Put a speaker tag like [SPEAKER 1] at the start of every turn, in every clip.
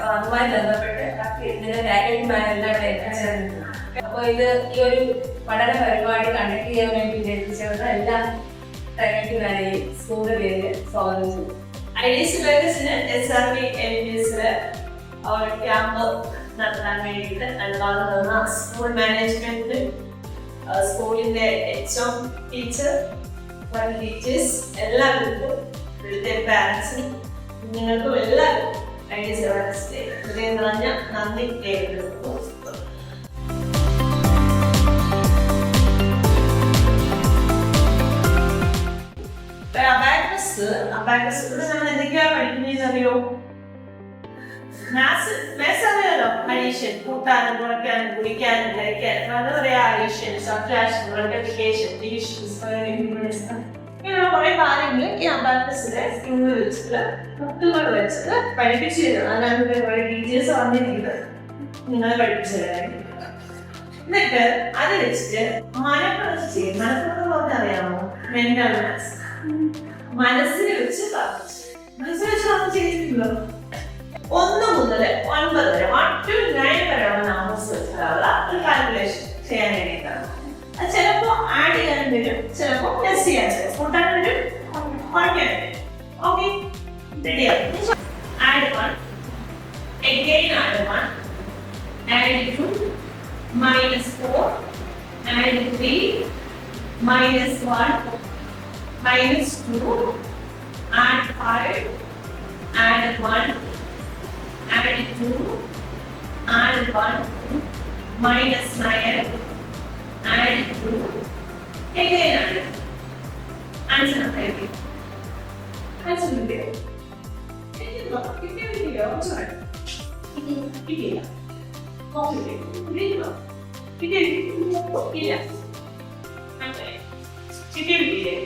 [SPEAKER 1] അപ്പൊ അതുമായി ബന്ധപ്പെട്ട് ഇതിന്റെ ഫാക്കൽറ്റിമാരെല്ലാം എത്തിച്ചേർന്നിട്ടുണ്ട്. അപ്പൊ ഇത് ഈ ഒരു പഠന പരിപാടി കണ്ടക്ട് ചെയ്യാൻ വേണ്ടി എത്തിച്ചേർന്ന എല്ലാ ഫാക്കൽറ്റിമാരെയും സ്കൂളിന്റെ പേര് സ്വാഗതം ചെയ്തു.
[SPEAKER 2] ഐഡിയസിന് SRB ക്യാമ്പ് നടത്താൻ വേണ്ടിയിട്ട് അനുവാദം തന്ന സ്കൂൾ മാനേജ്മെന്റ്, സ്കൂളിന്റെ HM ടീച്ചർ, ടീച്ചേഴ്സ് എല്ലാവർക്കും, ഇവിടുത്തെ പാരൻസിനും നിങ്ങൾക്കും എല്ലാവർക്കും ഐഡിയസ് അവയർനെസ് ഡേ ഹൃദയം നിറഞ്ഞ നന്ദി രേഖപ്പെടുത്തുന്നു. അബാക്കസ് ഇവിടെ നമ്മൾ എന്തൊക്കെയാ പഠിക്കുന്നതെന്ന് അറിയോ? മാത്സ് അറിയാലോ. അഡീഷൻ, കൂട്ടാനും കുറയ്ക്കാനും കുടിക്കാനും കഴിക്കാനും, എന്താ പറയാ, അഡീഷൻ, സബ്ട്രാക്ഷൻ, മൾട്ടിപ്ലിക്കേഷൻ, ഡിവിഷൻ, ഇങ്ങനെ കുറെ കാര്യങ്ങൾ ഈ അബാക്കസിലെ സ്കൂളിൽ വെച്ചിട്ട് കുട്ടികൾ വെച്ചിട്ട് പഠിപ്പിച്ചു തരും. അതാണ് കുറെ ടീച്ചേഴ്സ് വന്നിരിക്കുന്നത് നിങ്ങളെ പഠിപ്പിച്ചു തരാൻ. എന്നിട്ട് അത് വെച്ചിട്ട് മനഃപ്രതി ചെയ്യും. മനഃപ്രതി പറഞ്ഞാൽ അറിയാമോ? Mental maths. മനസ്സിനെ വെച്ച് മനസ്സിനെ വെച്ച് നമ്മൾ ചെയ്യുന്നുണ്ടോ? 1 മുതൽ 9 വരെ 1 to 9 വരെയുള്ള നമ്പേഴ്സ് വെച്ചിട്ടുള്ള ഒരു കാൽക്കുലേഷൻ ചെയ്യാൻ വേണ്ടിയിട്ടാണ്. അത് ചിലപ്പോ ആഡ് ചെയ്യാനും വരും, ചിലപ്പോ ലെസ് ചെയ്യാൻ വരും, കൂട്ടാനും വരും, കുറയ്ക്കാനും വരും. ഓക്കെ, റെഡിയാണ്. Add 1, again add 1, add 2, -4, add 3, -1, -2, add 5, add 1, add 2, add 1, -9, add 2, again add. Answer ready. Answer video. Video. Sorry. Video. Copy. Video. Video. Okay. Video.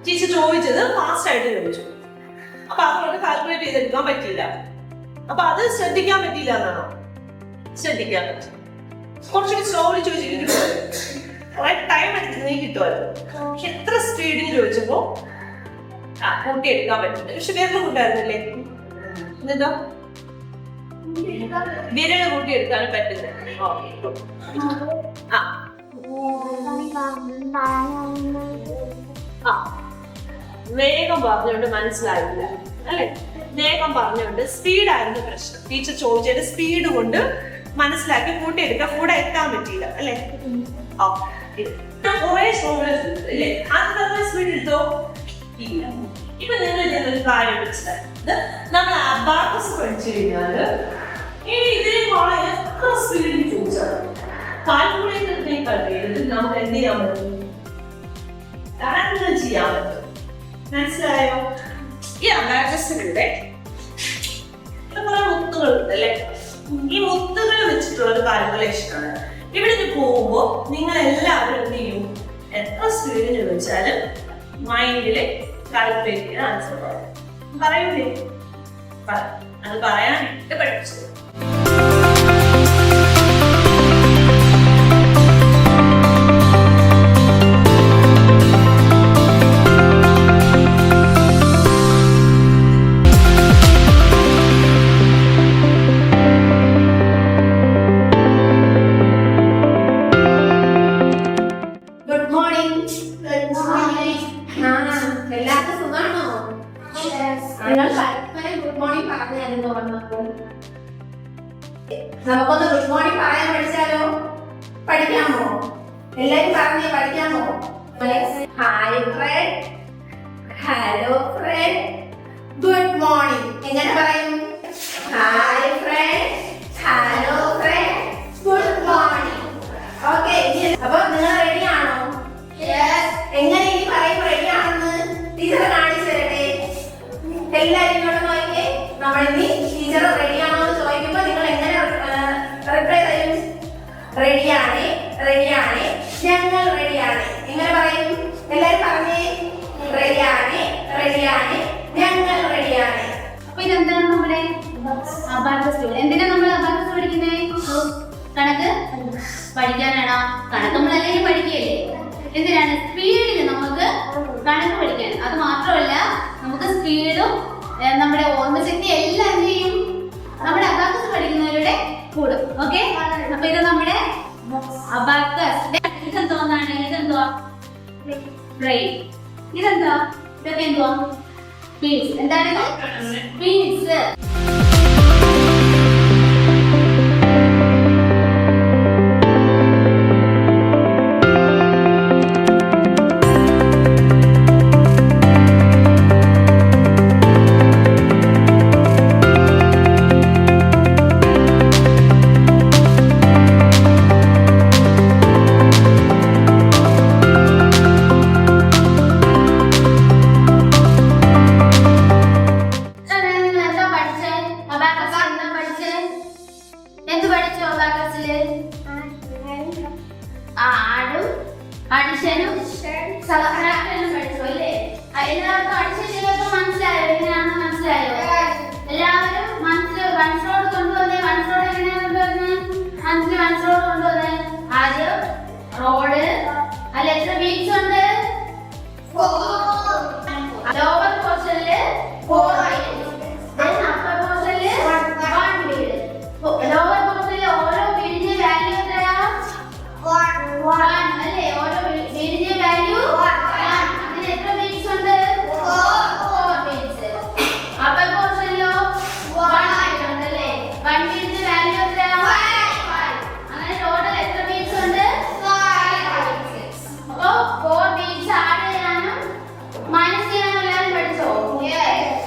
[SPEAKER 2] Teacher ചോദിച്ചത് ഫാസ്റ്റ് ആയിട്ട് ചോദിച്ചു. അപ്പൊ അതുകൊണ്ട് കാൽക്കുലേറ്റ് ചെയ്തെടുക്കാൻ പറ്റില്ല. അപ്പൊ അത് ശ്രദ്ധിക്കാൻ പറ്റില്ല എന്നാണോ? ശ്രദ്ധിക്കാൻ പറ്റും. കുറച്ചുകൂടി സ്ലോലി ചോദിച്ചിട്ട് കുറെ ടൈം എടുത്തിരുന്നെങ്കിൽ കിട്ടുമായിരുന്നു. പക്ഷെ എത്ര സ്പീഡിൽ ചോദിച്ചപ്പോ കൂട്ടിയെടുക്കാൻ പറ്റില്ല. പക്ഷെ വിരൽ കൂട്ടായിരുന്നില്ലേ? എന്താ വിരൽ കൂട്ടിയെടുക്കാനും പറ്റില്ല. വേഗം പറഞ്ഞുകൊണ്ട് മനസ്സിലായില്ല അല്ലെ? വേഗം പറഞ്ഞുകൊണ്ട് സ്പീഡായിരുന്നു പ്രശ്നം. ടീച്ചർ ചോദിച്ചത് സ്പീഡ് കൊണ്ട് മനസ്സിലാക്കി കൂട്ടിയെടുക്കാൻ കൂടെ എത്താൻ പറ്റിയില്ല അല്ലെ? സ്പീഡ് എടുത്തോ? ഇല്ല. ഇപ്പൊ നിങ്ങൾ ഇതിനൊരു കാര്യം മനസ്സിലാക്കുന്നത്, നമ്മൾ അബാക്കസ് പഠിച്ചു കഴിഞ്ഞാല് ഇനി ഇതിനേക്കാളും എത്ര സ്പീഡിൽ ചോദിച്ചാൽ കാൽക്കുലേറ്ററിനേക്കാൾ വേഗത്തിൽ നമുക്ക് എന്ത് ചെയ്യാൻ പറ്റും? കാൽക്കുലേറ്റ് ചെയ്യാൻ പറ്റും. മനസ്സിലായോ? ഈ അബാക്കസിലൂടെ കുറെ മുത്തുകളുണ്ട് അല്ലെ? ഈ മുത്തുകൾ വെച്ചിട്ടുള്ള ഒരു കാൽക്കുലേഷൻ ആണ്. ഇവിടുന്ന് പോകുമ്പോ നിങ്ങൾ എല്ലാവരും എന്ത് ചെയ്യും? എത്ര സ്പീഡിൽ ചോദിച്ചാലും മൈൻഡില് കാൽക്കുലേറ്റ് ചെയ്ത് ആൻസർ പറയൂലേ? അത് പറയാനായിട്ട് പഠിച്ചത്.
[SPEAKER 3] നമുക്കൊന്ന് ഗുഡ് മോർണിംഗ് പറയാൻ പഠിച്ചാലോ? പഠിക്കാമോ? എല്ലാരും പറഞ്ഞേ, പഠിക്കാമോ? Hi friend, hello friend, good morning. എങ്ങനെ പറയും? Hi friend, hello friend, good morning. Okay, അപ്പൊ നിങ്ങൾ റെഡിയാണോ? എങ്ങനെ ഇനി പറയും റെഡിയാണെന്ന്? ടീച്ചർ കാണിച്ചു തരട്ടെ. എല്ലാരും ഇങ്ങോട്ട് നോക്കിയേ. നമ്മളിനി ടീച്ചർ റെഡിയാണോ എന്ന് ചോദിക്കുമ്പോ നിങ്ങൾ എങ്ങനെ റിപ്ലൈ തരും? റെഡിയാണ്, റെഡിയാണ്, ഞങ്ങൾ റെഡിയാണ്. എങ്ങനെ പറയും? എല്ലാരും പറഞ്ഞേ. റെഡിയാണ്, റെഡിയാണ്, ഞങ്ങൾ റെഡിയാണ്.
[SPEAKER 4] അപ്പൊ ഇതെന്താണ് നമ്മുടെ അബാക്കസ്? എന്തിനാ നമ്മൾ അബാക്കസ്
[SPEAKER 3] പഠിക്കാനാണോ? കണക്ക് നമ്മളല്ലെങ്കിൽ പഠിക്കുകയല്ലേ? എന്തിനാണ്? സ്പീഡിൽ നമുക്ക് കണക്ക് പഠിക്കാൻ. അത് മാത്രമല്ല, നമുക്ക് സ്പീഡും നമ്മുടെ ഓർമ്മശക്തി എല്ലാം എന്ത് ചെയ്യും? നമ്മുടെ അബാക്കസ് പഠിക്കുന്നവരുടെ കൂടും. ഓക്കെ, അപ്പൊ ഇത് നമ്മുടെ അബാക്കസ്. ഇതെന്തോന്നാണ്? ഇതെന്തുവാ? ബ്രെയിൻ. ഇതെന്താ? ഇതൊക്കെ എന്തുവാ? ബീഡ്സ്. എന്താണ്? ബീഡ്സ്. ആടും അഡിഷനും സബ്ട്രാക്ഷനും പഠിച്ചു അല്ലേ? എല്ലാവർക്കും അഡിഷൻ ചെയ്തൊക്കെ മനസ്സിലായോ? എങ്ങനെയാണെന്ന് മനസ്സിലായോ? എല്ലാവരും മനസ്സിലോട് കൊണ്ടുവന്നേ. മനസ്സിലോട് എങ്ങനെയാണ് കൊണ്ടുവന്നേ? മനസ്സിലോട് കൊണ്ടുവന്നേ. ആദ്യം റോഡ്. അതിൽ എത്ര ബീച്ച് ഉണ്ട്? ലോവർ പോർഷനില് 4 അപ്പർ പോർഷനില് 1 വീട്. ലോവർ പോർഷനിൽ ഓരോ വീടിന്റെ വാല്യൂ എത്രയാ? 1 അല്ലേ? ഓരോ വീടിന്റെ വാല്യൂ 1. അതിന് എത്ര ബീഡ്സ് ഉണ്ട്? 4 ബീഡ്സ്. അപ്പർ പോർഷനിലോ 1 ബീഡ് ഉണ്ട് അല്ലേ? 1 ബീഡിന്റെ വാല്യൂ എത്രയാ? 5. അങ്ങനെ ടോട്ടൽ എത്ര ബീഡ്സ് ഉണ്ട്? 5 ബീഡ്സ്. അപ്പോ 4 ബീഡ്സ് ആഡ് ചെയ്യാനും മൈനസ് ചെയ്യാനും എല്ലാവരും പഠിച്ചോ?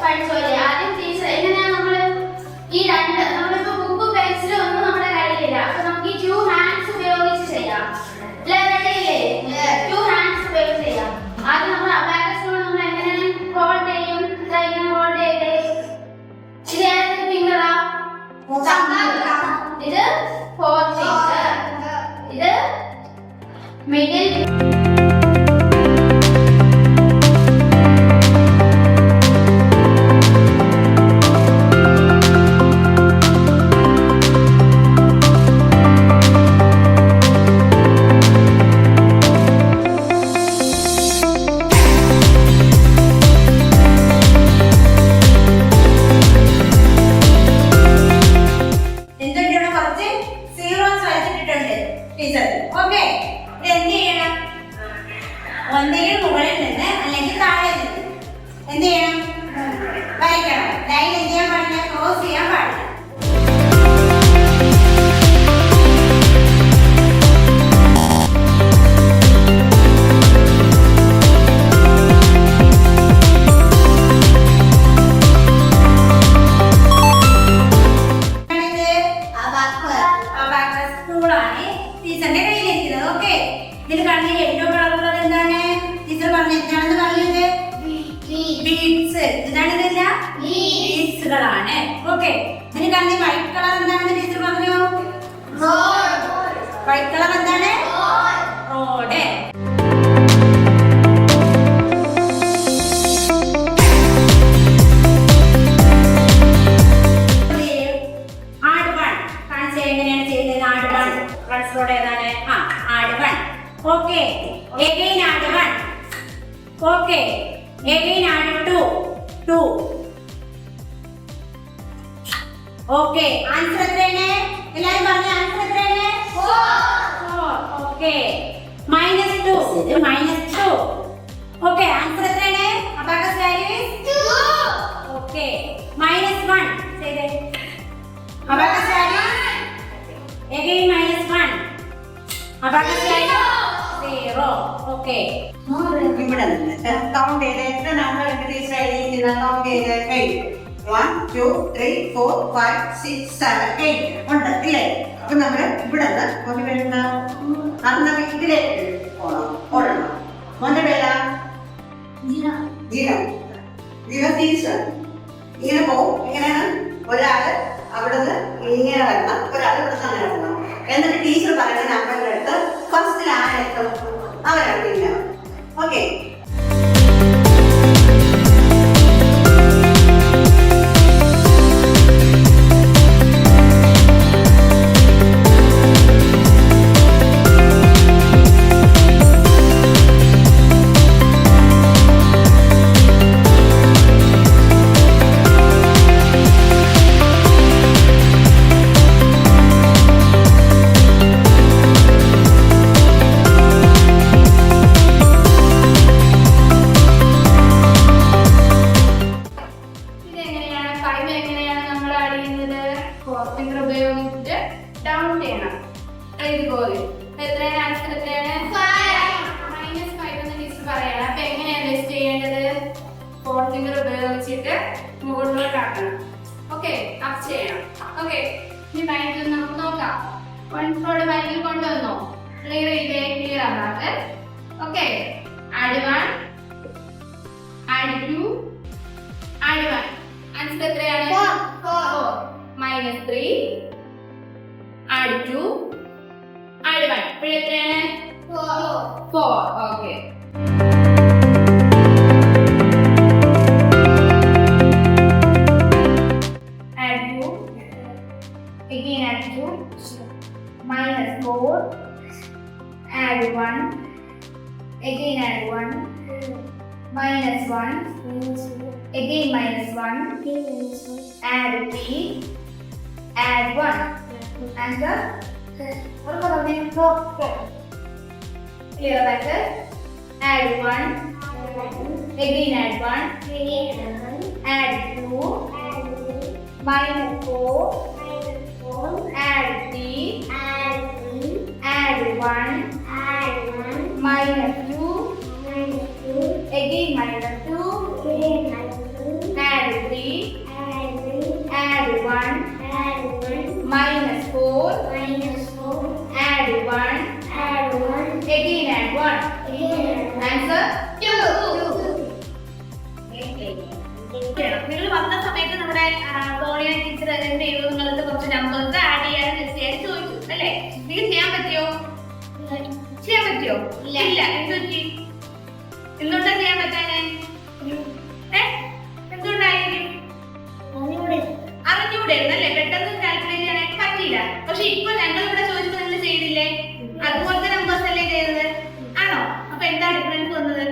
[SPEAKER 3] പഠിച്ചോ അല്ലേ? ആദ്യം ടീച്ചർ എങ്ങനെയാണ് നമ്മള് ഈ രണ്ട്, നമ്മളിപ്പോ ബുക്കും പെൻസിലും ഒന്നും നമ്മുടെ കയ്യിലില്ല. അപ്പൊ നമുക്ക് ഈ 2 ഹാൻഡ്സ് ഉപയോഗിച്ച് ചെയ്യാം. റെഡിയില്ലേ? 2 ഹാൻഡ്സ് ഉപയോഗിച്ച് ചെയ്യാം. ആദ്യം നമ്മൾ അബാക്കസിനോട് നമ്മൾ എങ്ങനെ ഹോൾഡ് ചെയ്യും? ഇങ്ങനെ ഹോൾഡ് ചെയ്തേ. ഇത് ഏത് ഫിംഗറാ? ഇത് 4th ഫിംഗർ. ഇത് മിഡിൽ.
[SPEAKER 4] ഒന്നെങ്കിൽ മുകളിൽ നിന്ന് അല്ലെങ്കിൽ താഴെ നിന്ന് എന്ത് ചെയ്യണം? വരയ്ക്കണം. ലൈൻ എന്ത് ചെയ്യാൻ പാടില്ല? ക്രോസ് ചെയ്യാൻ പാടില്ല. അബാക്കസ് ടൂളാണ് ടീച്ചറിന്റെ കയ്യിലിരിക്കുന്നത്. ഓക്കെ, ഇതിൽ കണ്ണിൽ യെല്ലോ കളറുള്ളത് എന്താണ്? ടീച്ചർ പറഞ്ഞു എന്താണെന്ന് പറഞ്ഞത്? ബീഡ്സ്. എന്താണ്? ഇതല്ല ബീഡ്സുകളാണ്. ഓക്കെ, ഇതിന് കണ്ണിൽ വൈറ്റ് കളർ എന്താണെന്ന് ടീച്ചർ പറഞ്ഞു? വൈറ്റ് കളർ എന്താണ്? റോഡ്. എങ്ങനെയാണ് ചെയ്യുന്നത്? ആട് 1 റോഡ് ഏതാണ്? ആട് 1. ഓക്കെ, എഗൈൻ ആട് 1. ഓക്കെ, എഗൈൻ ആട് 2. ഓക്കെ, ആൻസർ എത്രയാണ്? എല്ലാവരും പറഞ്ഞ ആൻസർ എത്രയാണ്? 4. ഓക്കെ, -2. ഇത് -2. ഓക്കെ, ആൻസർ എത്രയാണ്? Abacus value 2. ഓക്കെ, -1 ചെയ്തേ. Abacus value again -1. Abacus value 0. Okay,
[SPEAKER 5] ഇവിടെ നിന്ന് കൗണ്ട് ചെയ്ത് എത്ര നമ്പർ ടീച്ചർ എഴുതിയിരിക്കുന്ന കൗണ്ട് ചെയ്ത് 8. 1 2 3 4 5 6 7 8 ഉണ്ട് ഇല്ലേ? അപ്പൊ നമ്മള് ഇവിടെ നിന്ന് വരുന്ന നടന്ന ഇതിലേക്ക് പോകണം. ഓടണം. മോന്റെ പേരാ? ജീവൻ. ടീച്ചർ ഇങ്ങനെ പോകും. എങ്ങനെയാണ്? ഒരാള് അവിടുന്ന് ഇങ്ങനെ വരണം, ഒരാൾ ഇവിടെ അങ്ങനെ വരണം. എന്നിട്ട് ടീച്ചർ പറയുന്ന നമ്പറിന്റെ അടുത്ത് ഫസ്റ്റിൽ ആരെത്തും അവരാണ് പിന്നെ. ഓക്കെ,
[SPEAKER 3] ഓക്കെ ഈ ബാങ്കിൽ നമുക്ക് നോക്കാം. കോൺഫ്ലോർഡ് ബാങ്കിൽ കൊണ്ടുവന്നോ? ക്ലിയർ ചെയ്തേ, ക്ലിയർ ആകാതെ. Okay, add 1, add 2, add 1. Answer എത്രയാണ്? 4. Minus 3, add 2, add 1. ഇപ്പോൾ എത്രയാണ്? 4. Okay. Add 2, again add 2, minus 4, add 1, again add 1, minus 1, again minus 1, add 3, add 1. Answer? Clear answer? Add 1, again add 1, add 2, minus 4, add 3, add 1, minus 2, again minus 2, add 3, add 1, minus 4, add 1, again add 1. Answer? 2.
[SPEAKER 4] നിങ്ങൾ വന്ന സമയത്ത് നമ്മുടെ Sonia teacher എന്ത് ചെയ്തു? നിങ്ങൾക്ക് കുറച്ച് numbers add ചെയ്യാൻ തീർച്ചയായിട്ടും ചോദിച്ചു അല്ലേ? നിങ്ങൾക്ക് ചെയ്യാൻ പറ്റിയോ? ഇല്ല. എന്തുകൊണ്ടാ ചെയ്യാൻ പറ്റാനെ? എന്തുകൊണ്ടായിരിക്കും? അറിഞ്ഞൂടായിരുന്നു അല്ലേ? പെട്ടെന്ന് കാൽക്കുലേറ്റ് ചെയ്യാനായിട്ട് പറ്റിയില്ല. പക്ഷെ ഇപ്പൊ ഞങ്ങൾ ഇവിടെ ചോദിച്ചപ്പോൾ നിങ്ങൾ ചെയ്തില്ലേ? അതുപോലത്തെ നമ്പേഴ്സ് അല്ലേ ചെയ്തത്? ആണോ? അപ്പൊ എന്താ ഡിഫറൻസ് വന്നത്?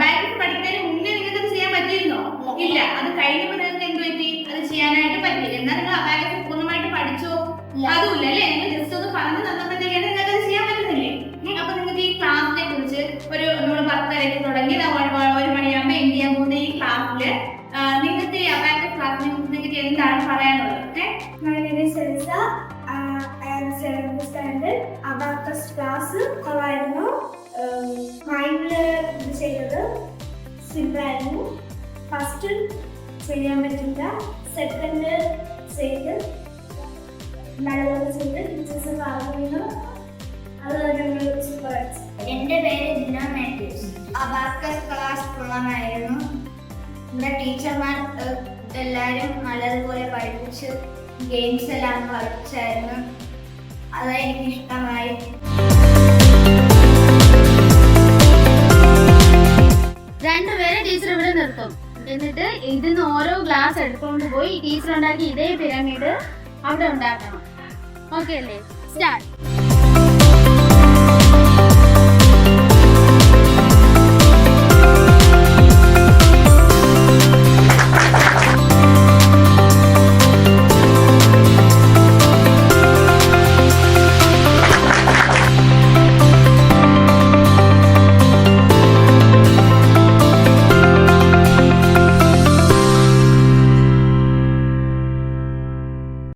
[SPEAKER 4] ബാങ്കിങ് പഠിക്കുന്നതിന് മുന്നേ നിങ്ങൾക്ക് അത് ചെയ്യാൻ പറ്റിയിരുന്നോ? ഇല്ല. അത് കഴിഞ്ഞപ്പോൾ നിങ്ങൾക്ക് എന്ത് പറ്റി? അത് ചെയ്യാനായിട്ട് പറ്റില്ല. എന്നാൽ നിങ്ങൾ ബാങ്കിങ് പൂർണ്ണമായിട്ട് പഠിച്ചോ? അതുമില്ല അല്ലേ? നിങ്ങൾ ജസ്റ്റ് ഒന്ന് പറഞ്ഞു തന്നപ്പോഴത്തേക്കാണ് നിങ്ങൾക്ക് അത് ചെയ്യാൻ പറ്റുന്നില്ലേ? അപ്പൊ നിങ്ങൾക്ക് ഈ ക്ലാസിനെ കുറിച്ച് നമ്മൾ 10:30 തുടങ്ങി 1 മണിയാകുമ്പോൾ എന്ത് ചെയ്യാൻ പോകുന്ന ഈ ക്ലാസ്സില് നിങ്ങൾക്ക് ഈ അബാക്കസ് ക്ലാസ്സിനെ കുറിച്ച് നിങ്ങൾക്ക് എന്താണ് പറയാനുള്ളത്?
[SPEAKER 6] My name is Elsa. I am 7th standard. Abacus class കൊള്ളായിരുന്നു. മൈൻഡില് ഇത് ചെയ്തത് സിമ്പിളായിരുന്നു. ഫസ്റ്റ് ചെയ്യാൻ പറ്റില്ല, സെക്കൻഡ് ചെയ്ത് നല്ലപോലെ ചെയ്ത് ടീച്ചേഴ്സ് പറഞ്ഞു. അത് ഞങ്ങൾ സൂപ്പർ.
[SPEAKER 3] എൻ്റെ പേര് ജിന മാത്യൂസ്. അബാക്കസ് ക്ലാസ് കൊള്ളാമായിരുന്നു. നമ്മുടെ ടീച്ചർമാർ എല്ലാവരും നല്ലതുപോലെ പഠിപ്പിച്ച് ഗെയിംസ് എല്ലാം കളിച്ചായിരുന്നു. അതെനിക്ക് ഇഷ്ടമായി. രണ്ടുപേരെ ടീച്ചർ ഇവിടെ നിർത്തും. എന്നിട്ട് ഇതിന്ന് ഓരോ ഗ്ലാസ് എടുത്തുകൊണ്ട് പോയി ടീച്ചർ ഉണ്ടാക്കി ഇതേ പിരമിഡ് അവിടെ ഉണ്ടാക്കണം. ഓക്കെ അല്ലേ? സ്റ്റാർട്ട്.